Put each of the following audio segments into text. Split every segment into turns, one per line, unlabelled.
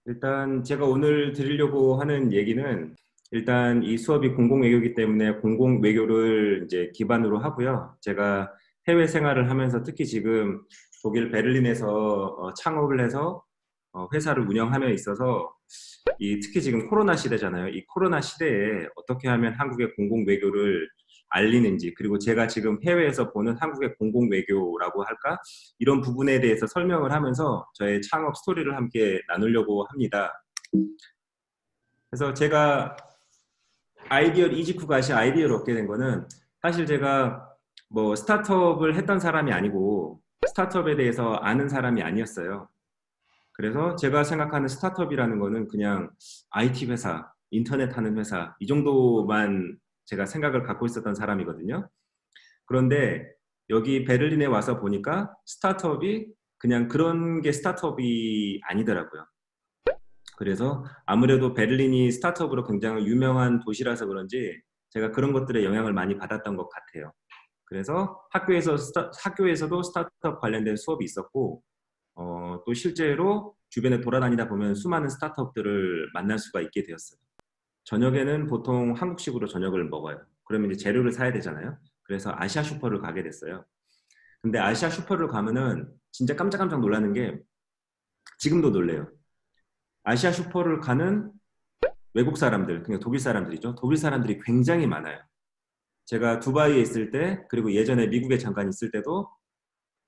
일단 제가 오늘 드리려고 하는 얘기는 일단 이 수업이 공공외교이기 때문에 공공외교를 이제 기반으로 하고요. 제가 해외 생활을 하면서 특히 지금 독일 베를린에서 창업을 해서 회사를 운영하며 있어서 이 특히 지금 코로나 시대잖아요. 이 코로나 시대에 어떻게 하면 한국의 공공외교를 알리는지, 그리고 제가 지금 해외에서 보는 한국의 공공외교라고 할까? 이런 부분에 대해서 설명을 하면서 저의 창업 스토리를 함께 나누려고 합니다. 그래서 제가 이직 후 가시 아이디어를 얻게 된 거는, 사실 제가 뭐 스타트업을 했던 사람이 아니고 스타트업에 대해서 아는 사람이 아니었어요. 그래서 제가 생각하는 스타트업이라는 거는 그냥 IT 회사, 인터넷 하는 회사, 이 정도만 제가 생각을 갖고 있었던 사람이거든요. 그런데 여기 베를린에 와서 보니까 스타트업이 그냥 그런 게 스타트업이 아니더라고요. 그래서 아무래도 베를린이 스타트업으로 굉장히 유명한 도시라서 그런지 제가 그런 것들에 영향을 많이 받았던 것 같아요. 그래서 학교에서도 스타트업 관련된 수업이 있었고, 또 실제로 주변에 돌아다니다 보면 수많은 스타트업들을 만날 수가 있게 되었어요. 저녁에는 보통 한국식으로 저녁을 먹어요. 그러면 이제 재료를 사야 되잖아요. 그래서 아시아 슈퍼를 가게 됐어요. 근데 아시아 슈퍼를 가면은 진짜 깜짝깜짝 놀라는 게, 지금도 놀래요. 아시아 슈퍼를 가는 외국 사람들, 그냥 독일 사람들이죠. 독일 사람들이 굉장히 많아요. 제가 두바이에 있을 때, 그리고 예전에 미국에 잠깐 있을 때도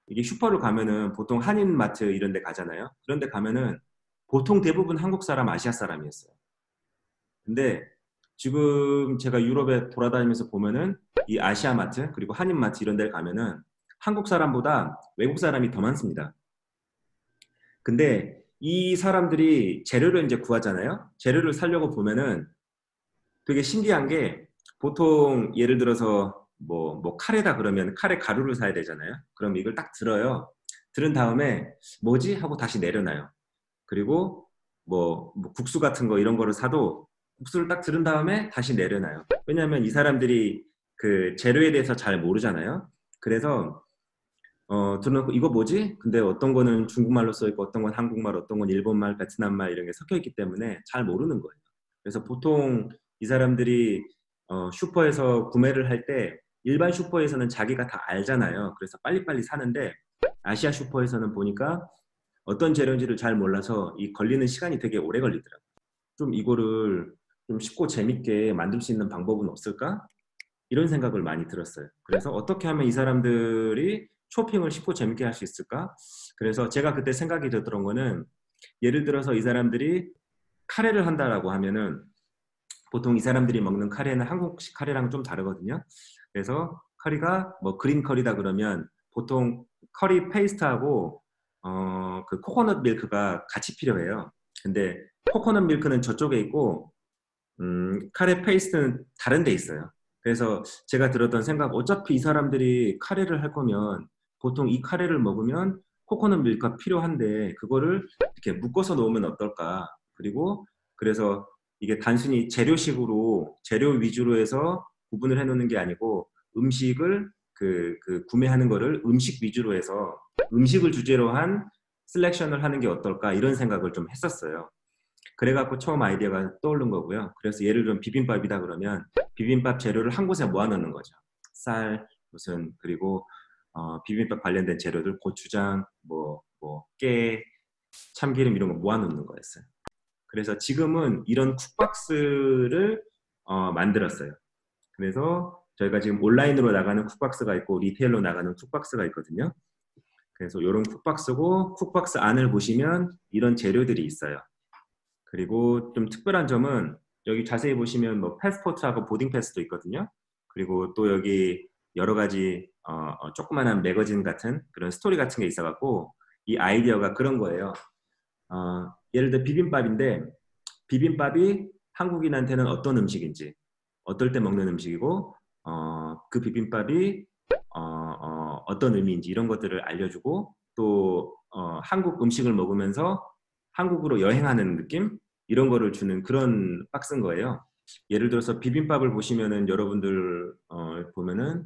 이게 슈퍼를 가면은 보통 한인마트 이런 데 가잖아요. 그런 데 가면은 보통 대부분 한국 사람, 아시아 사람이었어요. 근데 지금 제가 유럽에 돌아다니면서 보면은 이 아시아 마트 그리고 한인 마트 이런 데 가면은 한국 사람보다 외국 사람이 더 많습니다. 근데 이 사람들이 재료를 이제 구하잖아요. 재료를 사려고 보면은 되게 신기한 게, 보통 예를 들어서 뭐 카레다 그러면 카레 가루를 사야 되잖아요. 그럼 이걸 딱 들어요. 들은 다음에 뭐지? 하고 다시 내려놔요. 그리고 뭐 국수 같은 거 이런 거를 사도 국수를 딱 들은 다음에 다시 내려놔요. 왜냐하면 이 사람들이 그 재료에 대해서 잘 모르잖아요. 그래서 들어놓고 이거 뭐지? 근데 어떤 거는 중국말로 써 있고 어떤 건 한국말, 어떤 건 일본말, 베트남말 이런 게 섞여 있기 때문에 잘 모르는 거예요. 그래서 보통 이 사람들이 슈퍼에서 구매를 할 때 일반 슈퍼에서는 자기가 다 알잖아요. 그래서 빨리빨리 사는데 아시아 슈퍼에서는 보니까 어떤 재료인지를 잘 몰라서 이 걸리는 시간이 되게 오래 걸리더라고요. 좀 이거를 좀 쉽고 재밌게 만들 수 있는 방법은 없을까? 이런 생각을 많이 들었어요. 그래서 어떻게 하면 이 사람들이 쇼핑을 쉽고 재밌게 할 수 있을까? 그래서 제가 그때 생각이 들었던 거는, 예를 들어서 이 사람들이 카레를 한다라고 하면은 보통 이 사람들이 먹는 카레는 한국식 카레랑 좀 다르거든요. 그래서 커리가 뭐 그린 커리다 그러면 보통 커리 페이스트하고 그 코코넛 밀크가 같이 필요해요. 근데 코코넛 밀크는 저쪽에 있고 카레 페이스트는 다른 데 있어요. 그래서 제가 들었던 생각, 어차피 이 사람들이 카레를 할 거면 보통 이 카레를 먹으면 코코넛 밀크가 필요한데 그거를 이렇게 묶어서 놓으면 어떨까? 그리고 그래서 이게 단순히 재료식으로 재료 위주로 해서 구분을 해 놓는 게 아니고 음식을 그 구매하는 거를 음식 위주로 해서 음식을 주제로 한 셀렉션을 하는 게 어떨까? 이런 생각을 좀 했었어요. 그래갖고 처음 아이디어가 떠오른 거고요. 그래서 예를 들면 비빔밥이다 그러면 비빔밥 재료를 한 곳에 모아놓는 거죠. 쌀, 무슨, 그리고 비빔밥 관련된 재료들, 고추장, 깨, 참기름 이런 거 모아놓는 거였어요. 그래서 지금은 이런 쿡박스를 만들었어요. 그래서 저희가 지금 온라인으로 나가는 쿡박스가 있고 리테일로 나가는 쿡박스가 있거든요. 그래서 이런 쿡박스고, 쿡박스 안을 보시면 이런 재료들이 있어요. 그리고 좀 특별한 점은 여기 자세히 보시면 뭐 패스포트하고 보딩 패스도 있거든요. 그리고 또 여기 여러 가지 조그만한 매거진 같은 그런 스토리 같은 게 있어갖고 이 아이디어가 그런 거예요. 예를 들어 비빔밥인데, 비빔밥이 한국인한테는 어떤 음식인지, 어떨 때 먹는 음식이고, 그 비빔밥이 떤 의미인지 이런 것들을 알려주고, 또 한국 음식을 먹으면서 한국으로 여행하는 느낌? 이런 거를 주는 그런 박스인 거예요. 예를 들어서 비빔밥을 보시면은 여러분들 보면은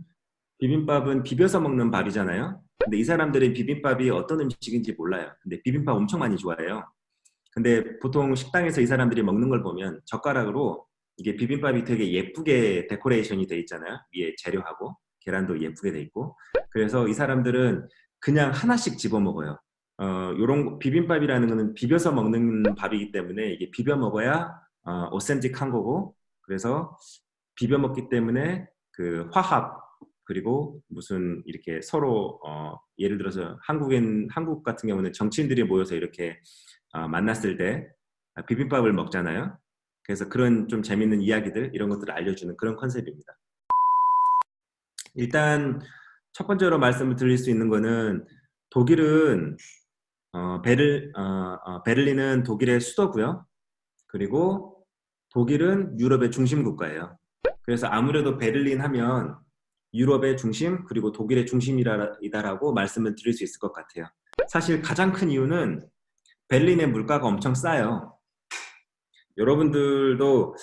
비빔밥은 비벼서 먹는 밥이잖아요. 근데 이 사람들은 비빔밥이 어떤 음식인지 몰라요. 근데 비빔밥 엄청 많이 좋아해요. 근데 보통 식당에서 이 사람들이 먹는 걸 보면 젓가락으로 이게 비빔밥이 되게 예쁘게 데코레이션이 돼 있잖아요. 위에 재료하고 계란도 예쁘게 돼 있고. 그래서 이 사람들은 그냥 하나씩 집어 먹어요. 요런 비빔밥이라는 거는 비벼서 먹는 밥이기 때문에 이게 비벼 먹어야 오센틱한 거고. 그래서 비벼 먹기 때문에 그 화합 그리고 무슨 이렇게 서로 예를 들어서 한국 같은 경우는 정치인들이 모여서 이렇게 만났을 때 비빔밥을 먹잖아요. 그래서 그런 좀 재밌는 이야기들 이런 것들을 알려주는 그런 컨셉입니다. 일단 첫 번째로 말씀을 드릴 수 있는 거는 독일은 베를린은 독일의 수도고요. 그리고 독일은 유럽의 중심 국가예요. 그래서 아무래도 베를린 하면 유럽의 중심 그리고 독일의 중심이다라고 말씀을 드릴 수 있을 것 같아요. 사실 가장 큰 이유는 베를린의 물가가 엄청 싸요. 여러분들도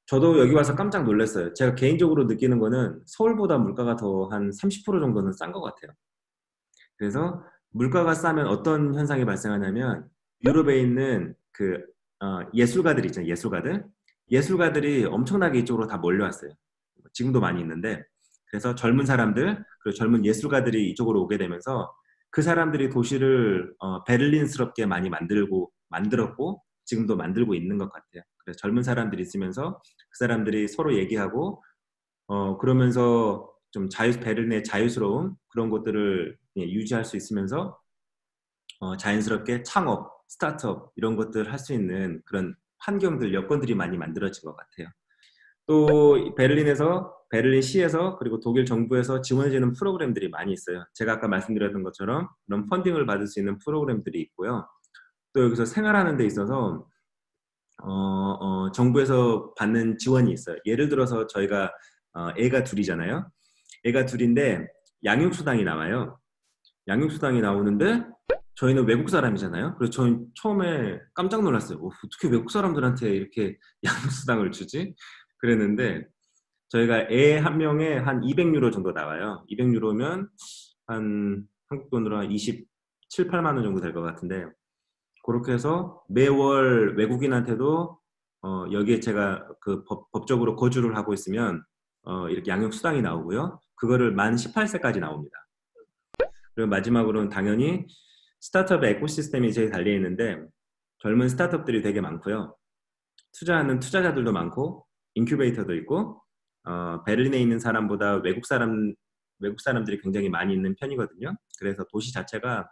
저도 여기 와서 깜짝 놀랐어요. 제가 개인적으로 느끼는 거는 서울보다 물가가 더 한 30% 정도는 싼 것 같아요. 그래서 물가가 싸면 어떤 현상이 발생하냐면 유럽에 있는 그 예술가들 있잖아요. 예술가들이 엄청나게 이쪽으로 다 몰려왔어요. 지금도 많이 있는데 그래서 젊은 사람들 그리고 젊은 예술가들이 이쪽으로 오게 되면서 그 사람들이 도시를 베를린스럽게 많이 만들었고 지금도 만들고 있는 것 같아요. 그래서 젊은 사람들이 있으면서 그 사람들이 서로 얘기하고 그러면서 좀 베를린의 자유스러움 그런 것들을 유지할 수 있으면서 자연스럽게 창업, 스타트업 이런 것들 할 수 있는 그런 환경들, 여건들이 많이 만들어진 것 같아요. 또 베를린 시에서 그리고 독일 정부에서 지원해주는 프로그램들이 많이 있어요. 제가 아까 말씀드렸던 것처럼 그런 펀딩을 받을 수 있는 프로그램들이 있고요. 또 여기서 생활하는 데 있어서 정부에서 받는 지원이 있어요. 예를 들어서 저희가 애가 둘이잖아요. 애가 둘인데 양육수당이 나와요. 양육수당이 나오는데 저희는 외국 사람이잖아요. 그래서 저는 처음에 깜짝 놀랐어요. 어떻게 외국 사람들한테 이렇게 양육수당을 주지? 그랬는데 저희가 애 한 명에 한 200유로 정도 나와요. 200유로면 한 한국 돈으로 한 27, 8만 원 정도 될 것 같은데 그렇게 해서 매월 외국인한테도 여기에 제가 그 법적으로 거주를 하고 있으면 이렇게 양육 수당이 나오고요. 그거를 만 18세까지 나옵니다. 그리고 마지막으로는 당연히 스타트업 에코시스템이 제일 달려 있는데 젊은 스타트업들이 되게 많고요. 투자하는 투자자들도 많고 인큐베이터도 있고 베를린에 있는 사람보다 외국 사람들이 굉장히 많이 있는 편이거든요. 그래서 도시 자체가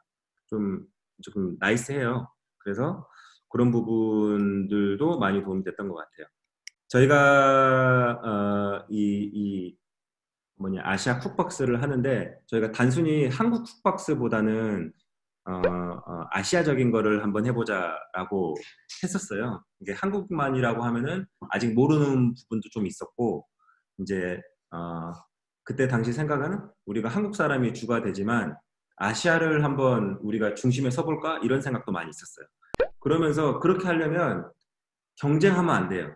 좀 조금 나이스해요. 그래서 그런 부분들도 많이 도움이 됐던 것 같아요. 저희가 아시아 쿡박스를 하는데 저희가 단순히 한국 쿡박스보다는 아시아적인 거를 한번 해보자라고 했었어요. 이게 한국만이라고 하면은 아직 모르는 부분도 좀 있었고 이제 그때 당시 생각은 우리가 한국 사람이 주가 되지만 아시아를 한번 우리가 중심에 서볼까 이런 생각도 많이 있었어요. 그러면서 그렇게 하려면 경쟁하면 안 돼요.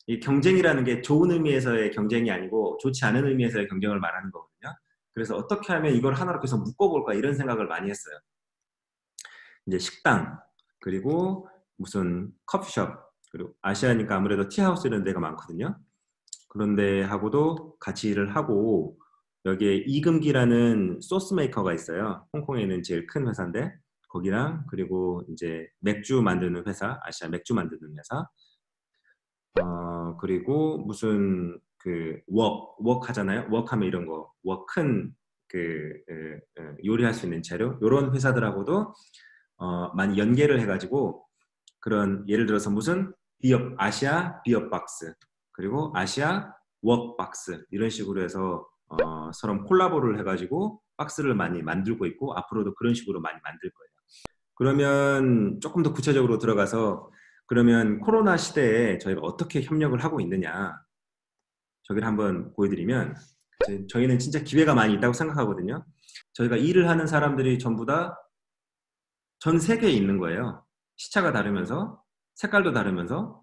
이 경쟁이라는 게 좋은 의미에서의 경쟁이 아니고 좋지 않은 의미에서의 경쟁을 말하는 거거든요. 그래서 어떻게 하면 이걸 하나로 계속 묶어볼까 이런 생각을 많이 했어요. 이제 식당 그리고 무슨 커피숍 그리고 아시아니까 아무래도 티하우스 이런 데가 많거든요. 그런데 하고도 같이 일을 하고 여기에 이금기라는 소스 메이커가 있어요. 홍콩에 있는 제일 큰 회사인데 거기랑 그리고 이제 맥주 만드는 회사, 아시아 맥주 만드는 회사 그리고 무슨 웍 하잖아요. 웍하면 이런 거, 큰 요리할 수 있는 재료 이런 회사들하고도 많이 연계를 해가지고 그런 예를 들어서 무슨 아시아 비업 박스 그리고 아시아 웍 박스 이런 식으로 해서 서로 콜라보를 해가지고 박스를 많이 만들고 있고 앞으로도 그런 식으로 많이 만들 거예요. 그러면 조금 더 구체적으로 들어가서 그러면 코로나 시대에 저희가 어떻게 협력을 하고 있느냐 저기를 한번 보여드리면 저희는 진짜 기회가 많이 있다고 생각하거든요. 저희가 일을 하는 사람들이 전부 다 전 세계에 있는 거예요. 시차가 다르면서 색깔도 다르면서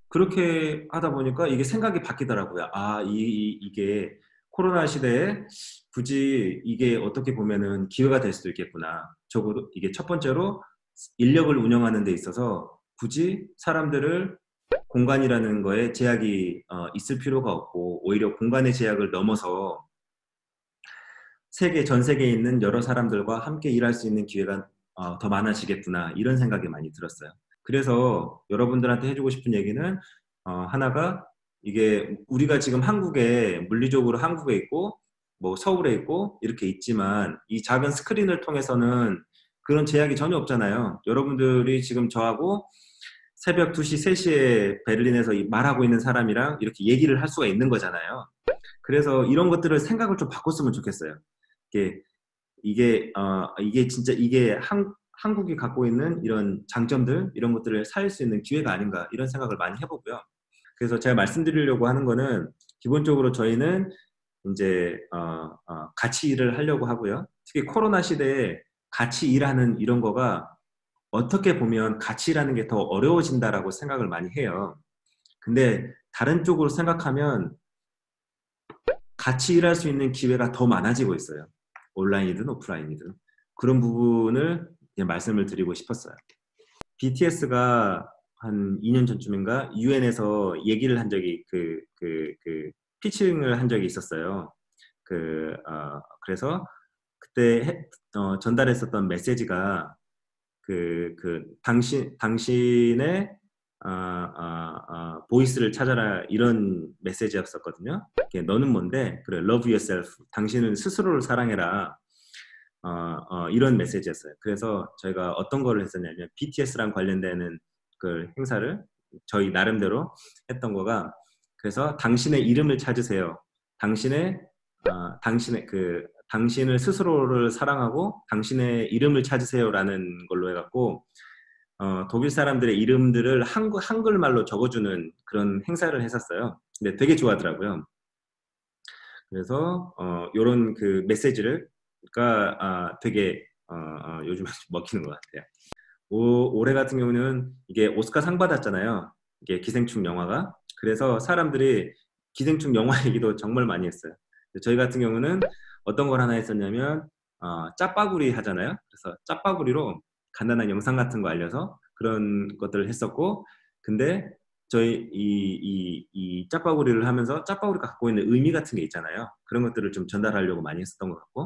그렇게 하다 보니까 이게 생각이 바뀌더라고요. 이게 코로나 시대에 굳이 이게 어떻게 보면은 기회가 될 수도 있겠구나. 적어도 이게 첫 번째로 인력을 운영하는 데 있어서 굳이 사람들을 공간이라는 거에 제약이 있을 필요가 없고 오히려 공간의 제약을 넘어서 전 세계에 있는 여러 사람들과 함께 일할 수 있는 기회가 더 많아지겠구나 이런 생각이 많이 들었어요. 그래서 여러분들한테 해주고 싶은 얘기는 하나가 이게 우리가 지금 한국에 물리적으로 한국에 있고 뭐 서울에 있고 이렇게 있지만 이 작은 스크린을 통해서는 그런 제약이 전혀 없잖아요. 여러분들이 지금 저하고 새벽 2시, 3시에 베를린에서 말하고 있는 사람이랑 이렇게 얘기를 할 수가 있는 거잖아요. 그래서 이런 것들을 생각을 좀 바꿨으면 좋겠어요. 이게 진짜 이게 한국이 갖고 있는 이런 장점들, 이런 것들을 살릴 수 있는 기회가 아닌가 이런 생각을 많이 해보고요. 그래서 제가 말씀드리려고 하는 거는 기본적으로 저희는 이제 같이 일을 하려고 하고요. 특히 코로나 시대에 같이 일하는 이런 거가 어떻게 보면 같이 일하는 게 더 어려워진다라고 생각을 많이 해요. 근데 다른 쪽으로 생각하면 같이 일할 수 있는 기회가 더 많아지고 있어요. 온라인이든 오프라인이든. 그런 부분을 말씀을 드리고 싶었어요. BTS가 한 2년 전쯤인가 유엔에서 얘기를 한 적이 피칭을 한 적이 있었어요. 그래서 그때 전달했었던 메시지가 당신의 보이스를 찾아라 이런 메시지였었거든요. 너는 뭔데? 그래, love yourself. 당신은 스스로를 사랑해라. 이런 메시지였어요. 그래서 저희가 어떤 거를 했었냐면 BTS랑 관련되는 그 행사를 저희 나름대로 했던 거가 그래서 당신의 이름을 찾으세요. 당신을 스스로를 사랑하고 당신의 이름을 찾으세요라는 걸로 해갖고 독일 사람들의 이름들을 한글말로 적어주는 그런 행사를 했었어요. 근데 되게 좋아하더라고요. 그래서 이런 그 메시지를 되게 요즘 먹히는 것 같아요. 올해 같은 경우는 이게 오스카 상 받았잖아요. 이게 기생충 영화가. 그래서 사람들이 기생충 영화 얘기도 정말 많이 했어요. 저희 같은 경우는 어떤 걸 하나 했었냐면 짜파구리 하잖아요. 그래서 짜파구리로 간단한 영상 같은 거 알려서 그런 것들을 했었고, 근데 저희 이 짜파구리를 하면서 짜파구리가 갖고 있는 의미 같은 게 있잖아요. 그런 것들을 좀 전달하려고 많이 했었던 것 같고,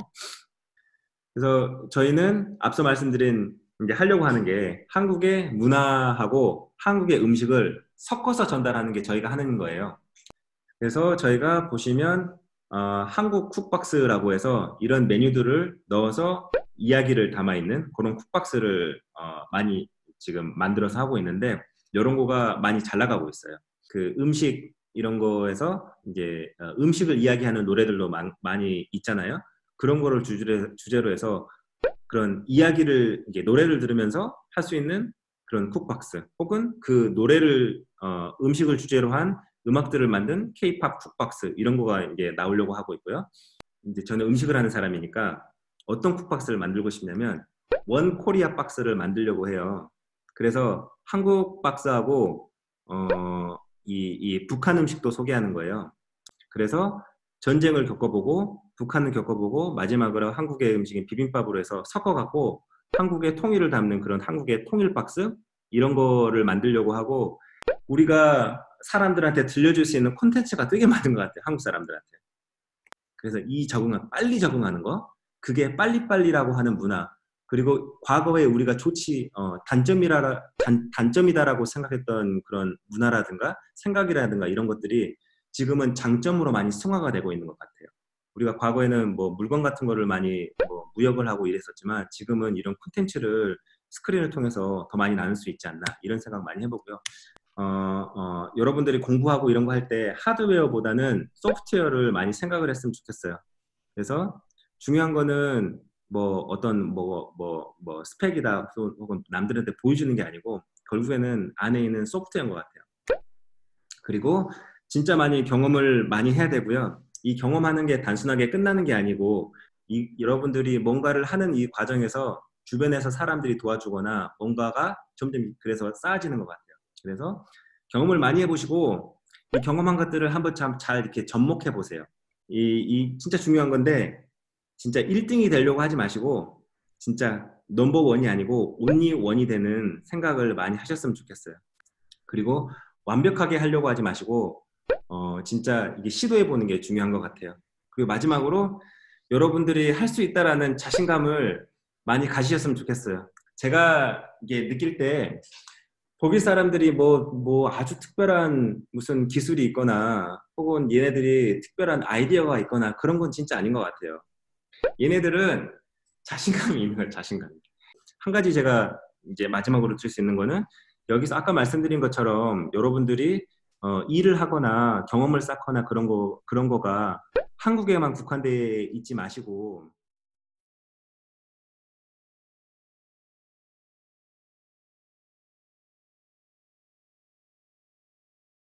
그래서 저희는 앞서 말씀드린 이제 하려고 하는 게 한국의 문화하고 한국의 음식을 섞어서 전달하는 게 저희가 하는 거예요. 그래서 저희가 보시면 한국 쿡박스라고 해서 이런 메뉴들을 넣어서 이야기를 담아있는 그런 쿡박스를 많이 지금 만들어서 하고 있는데 이런 거가 많이 잘 나가고 있어요. 그 음식 이런 거에서 이제 음식을 이야기하는 노래들도 많이 있잖아요. 그런 거를 주제로 해서 그런 이야기를 이제 노래를 들으면서 할 수 있는 그런 쿡박스 혹은 그 노래를 음식을 주제로 한 음악들을 만든 K-팝 쿡박스 이런 거가 이제 나오려고 하고 있고요. 이제 저는 음식을 하는 사람이니까 어떤 쿡박스를 만들고 싶냐면 원 코리아 박스를 만들려고 해요. 그래서 한국 박스하고 이 북한 음식도 소개하는 거예요. 그래서 전쟁을 겪어보고 북한을 겪어보고 마지막으로 한국의 음식인 비빔밥으로 해서 섞어갖고 한국의 통일을 담는 그런 한국의 통일 박스 이런 거를 만들려고 하고 우리가 사람들한테 들려줄 수 있는 콘텐츠가 되게 많은 것 같아요. 한국 사람들한테. 그래서 빨리 적응하는 거 그게 빨리빨리라고 하는 문화 그리고 과거에 우리가 단점이다라고 생각했던 그런 문화라든가 생각이라든가 이런 것들이 지금은 장점으로 많이 승화가 되고 있는 것 같아요. 우리가 과거에는 뭐 물건 같은 거를 많이 뭐 무역을 하고 이랬었지만 지금은 이런 콘텐츠를 스크린을 통해서 더 많이 나눌 수 있지 않나 이런 생각 많이 해보고요. 여러분들이 공부하고 이런 거 할 때 하드웨어보다는 소프트웨어를 많이 생각을 했으면 좋겠어요. 그래서 중요한 거는 뭐 어떤 스펙이다 혹은 남들한테 보여주는 게 아니고 결국에는 안에 있는 소프트웨어인 것 같아요. 그리고 진짜 많이 경험을 많이 해야 되고요. 이 경험하는 게 단순하게 끝나는 게 아니고 여러분들이 뭔가를 하는 이 과정에서 주변에서 사람들이 도와주거나 뭔가가 점점 그래서 쌓아지는 것 같아요. 그래서 경험을 많이 해보시고 이 경험한 것들을 한번 잘 이렇게 접목해 보세요. 이 진짜 중요한 건데 진짜 1등이 되려고 하지 마시고 진짜 넘버 원이 아니고 온리 원이 되는 생각을 많이 하셨으면 좋겠어요. 그리고 완벽하게 하려고 하지 마시고 진짜 이게 시도해보는 게 중요한 것 같아요. 그리고 마지막으로 여러분들이 할 수 있다라는 자신감을 많이 가지셨으면 좋겠어요. 제가 이게 느낄 때 독일 사람들이 뭐 아주 특별한 무슨 기술이 있거나 혹은 얘네들이 특별한 아이디어가 있거나 그런 건 진짜 아닌 것 같아요. 얘네들은 자신감이 있는 거예요, 자신감. 한 가지 제가 이제 마지막으로 줄 수 있는 거는 여기서 아까 말씀드린 것처럼 여러분들이 일을 하거나 경험을 쌓거나 그런 거가 한국에만 국한돼 있지 마시고